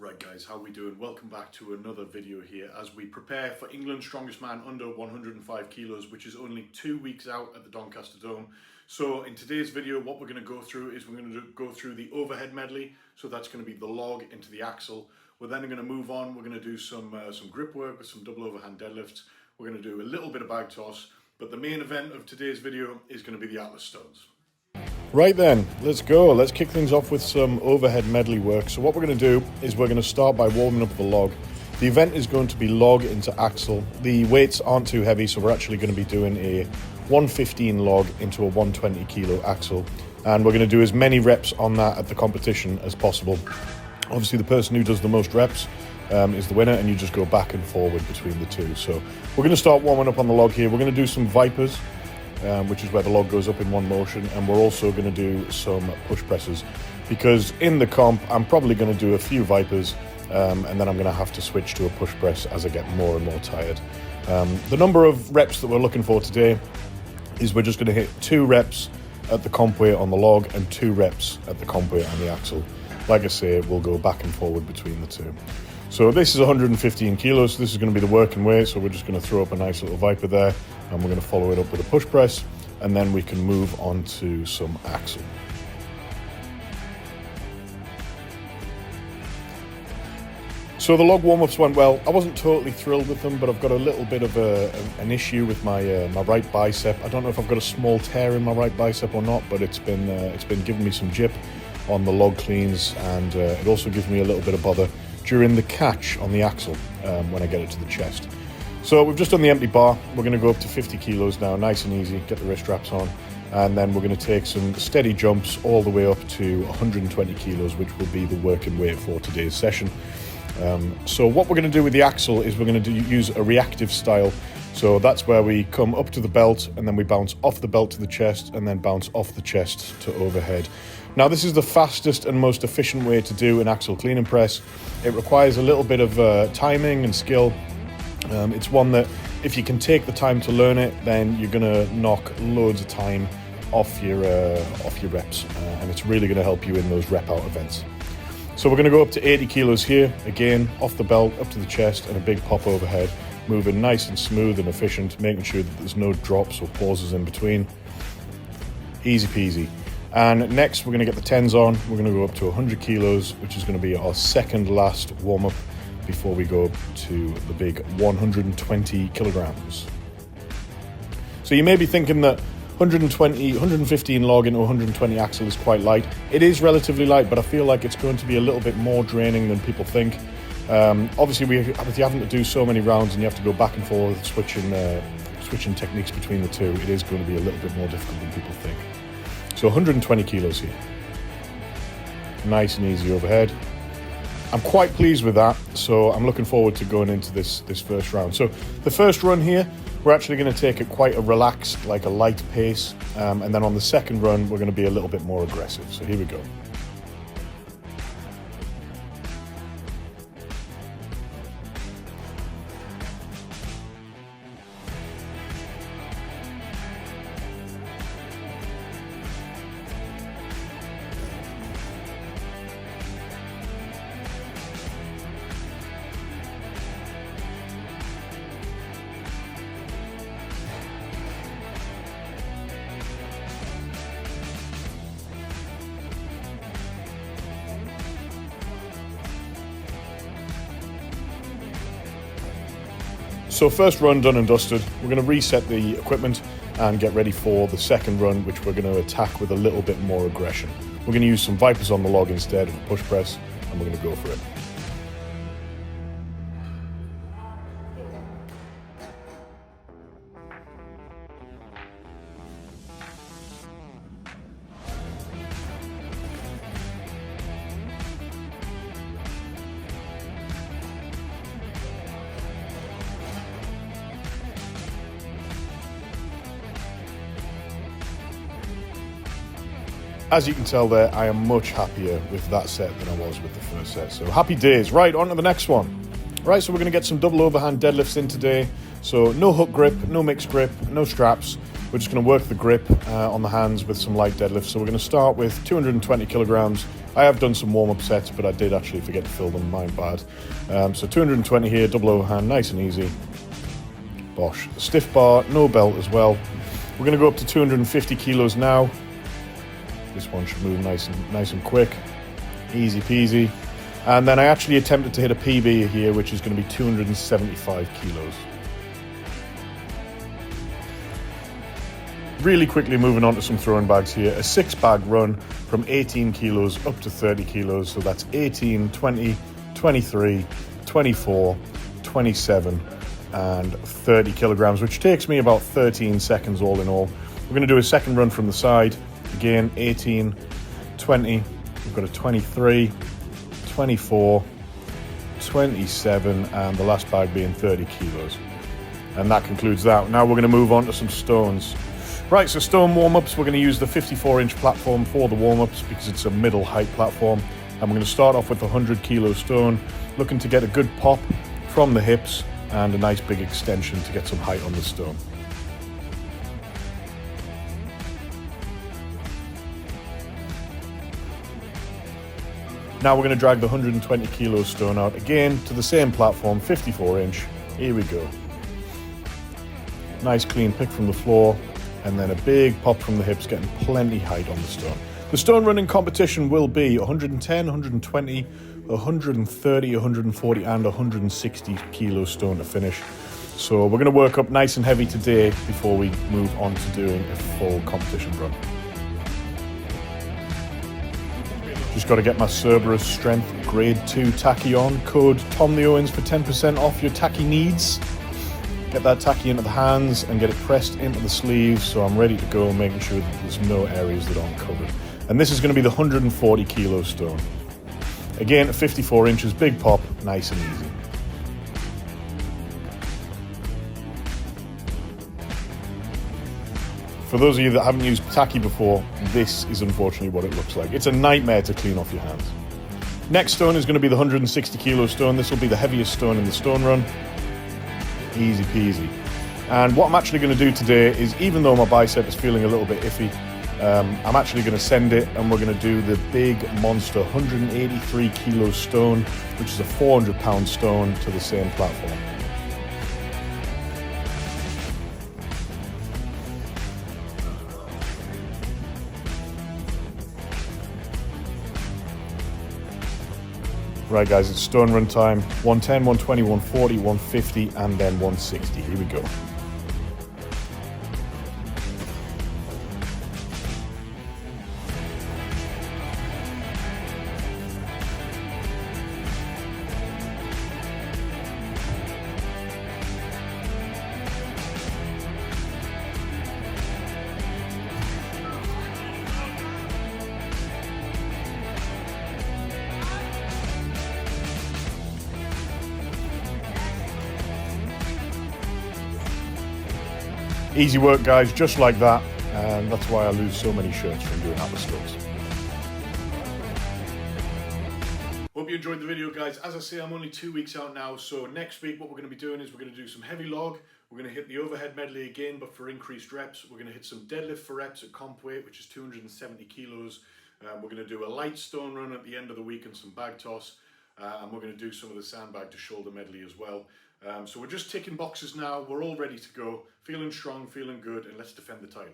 Right guys, how we doing? Welcome back to another video here as we prepare for England's Strongest Man under 105 kilos, which is only 2 weeks out at the Doncaster Dome. So in today's video, what we're going to go through is we're going to go through the overhead medley. So that's going to be the log into the axle. We're then going to move on. We're going to do some grip work with some double overhand deadlifts. We're going to do a little bit of bag toss, but the main event of today's video is going to be the Atlas stones. Right then, let's go. Let's kick things off with some overhead medley work. So what we're going to do is we're going to start by warming up the log. The event is going to be log into axle. The weights aren't too heavy, so we're actually going to be doing a 115 log into a 120 kilo axle. And we're going to do as many reps on that at the competition as possible. Obviously, the person who does the most reps is the winner, and you just go back and forward between the two. So we're going to start warming up on the log here. We're going to do some vipers. Which is where the log goes up in one motion, and we're also going to do some push presses because in the comp I'm probably going to do a few vipers and then I'm going to have to switch to a push press as I get more and more tired. The number of reps that we're looking for today is we're just going to hit 2 reps at the comp weight on the log and 2 reps at the comp weight on the axle. Like I say, we'll go back and forward between the two. So this is 115 kilos, so this is going to be the working weight, so we're just going to throw up a nice little viper there, and we're going to follow it up with a push press, and then we can move on to some axle. So the log warm-ups went well. I wasn't totally thrilled with them, but I've got a little bit of an issue with my right bicep. I don't know if I've got a small tear in my right bicep or not, but it's been giving me some jip on the log cleans, and it also gives me a little bit of bother during the catch on the axle when I get it to the chest. So we've just done the empty bar. We're going to go up to 50 kilos now, nice and easy, get the wrist straps on, and then we're going to take some steady jumps all the way up to 120 kilos, which will be the working weight for today's session. So what we're going to do with the axle is we're going to use a reactive style. So that's where we come up to the belt, and then we bounce off the belt to the chest, and then bounce off the chest to overhead. Now this is the fastest and most efficient way to do an axle clean and press. It requires a little bit of timing and skill. It's one that if you can take the time to learn it, then you're going to knock loads of time off your reps, and it's really going to help you in those rep out events. So we're going to go up to 80 kilos here, again off the belt up to the chest, and a big pop overhead, moving nice and smooth and efficient, making sure that there's no drops or pauses in between. Easy peasy. And next we're going to get the 10s on. We're going to go up to 100 kilos, which is going to be our second last warm-up before we go to the big 120 kilograms. So you may be thinking that 115 log into 120 axle is quite light. It is relatively light, but I feel like it's going to be a little bit more draining than people think. Obviously, with you having to do so many rounds and you have to go back and forth switching techniques between the two, it is going to be a little bit more difficult than people think. So 120 kilos here. Nice and easy overhead. I'm quite pleased with that, so I'm looking forward to going into this first round. So the first run here, we're actually going to take it quite a relaxed, like a light pace, and then on the second run, we're going to be a little bit more aggressive. So here we go. So first run done and dusted. We're going to reset the equipment and get ready for the second run, which we're going to attack with a little bit more aggression. We're going to use some vipers on the log instead of a push press, and we're going to go for it. As you can tell there, I am much happier with that set than I was with the first set. So happy days. Right, on to the next one. Right, so we're going to get some double overhand deadlifts in today. So no hook grip, no mixed grip, no straps. We're just going to work the grip on the hands with some light deadlifts. So we're going to start with 220 kilograms I have done some warm-up sets, but I did actually forget to fill them, my bad. So 220 here, double overhand, nice and easy. Bosh. Stiff bar, no belt as well. We're going to go up to 250 kilos now. This one should move nice and quick. Easy peasy. And then I actually attempted to hit a PB here, which is going to be 275 kilos. Really quickly moving on to some throwing bags here. A 6-bag run from 18 kilos up to 30 kilos. So that's 18, 20, 23, 24, 27, and 30 kilograms, which takes me about 13 seconds all in all. We're going to do a second run from the side. Again, 18, 20, we've got a 23, 24, 27, and the last bag being 30 kilos. And that concludes that. Now we're going to move on to some stones. Right, so stone warm-ups, we're going to use the 54-inch platform for the warm-ups because it's a middle height platform. And we're going to start off with a 100-kilo stone, looking to get a good pop from the hips and a nice big extension to get some height on the stone. Now we're going to drag the 120-kilo stone out again to the same platform, 54-inch. Here we go. Nice clean pick from the floor. And then a big pop from the hips, getting plenty height on the stone. The stone running competition will be 110, 120, 130, 140 and 160 kilo stone to finish. So we're going to work up nice and heavy today before we move on to doing a full competition run. Just got to get my Cerberus Strength Grade 2 tacky on. Code Tom the Owens for 10% off your tacky needs. Get that tacky into the hands and get it pressed into the sleeves so I'm ready to go, making sure that there's no areas that aren't covered. And this is going to be the 140 kilo stone. Again, 54 inches, big pop, nice and easy. For those of you that haven't used tacky before, this is unfortunately what it looks like. It's a nightmare to clean off your hands. Next stone is going to be the 160 kilo stone. This will be the heaviest stone in the stone run. Easy peasy. And what I'm actually going to do today is, even though my bicep is feeling a little bit iffy, I'm actually going to send it and we're going to do the big monster 183 kilo stone, which is a 400-pound stone, to the same platform. Right guys, it's stone run time. 110, 120, 140, 150 and then 160. Here we go. Easy work guys, just like that, and that's why I lose so many shirts from doing upper squats. Hope you enjoyed the video guys. As I say, I'm only 2 weeks out now, so next week what we're going to be doing is we're going to do some heavy log, we're going to hit the overhead medley again but for increased reps, we're going to hit some deadlift for reps at comp weight, which is 270 kilos, we're going to do a light stone run at the end of the week and some bag toss, and we're going to do some of the sandbag to shoulder medley as well. So we're just ticking boxes now, we're all ready to go, feeling strong, feeling good, and let's defend the title.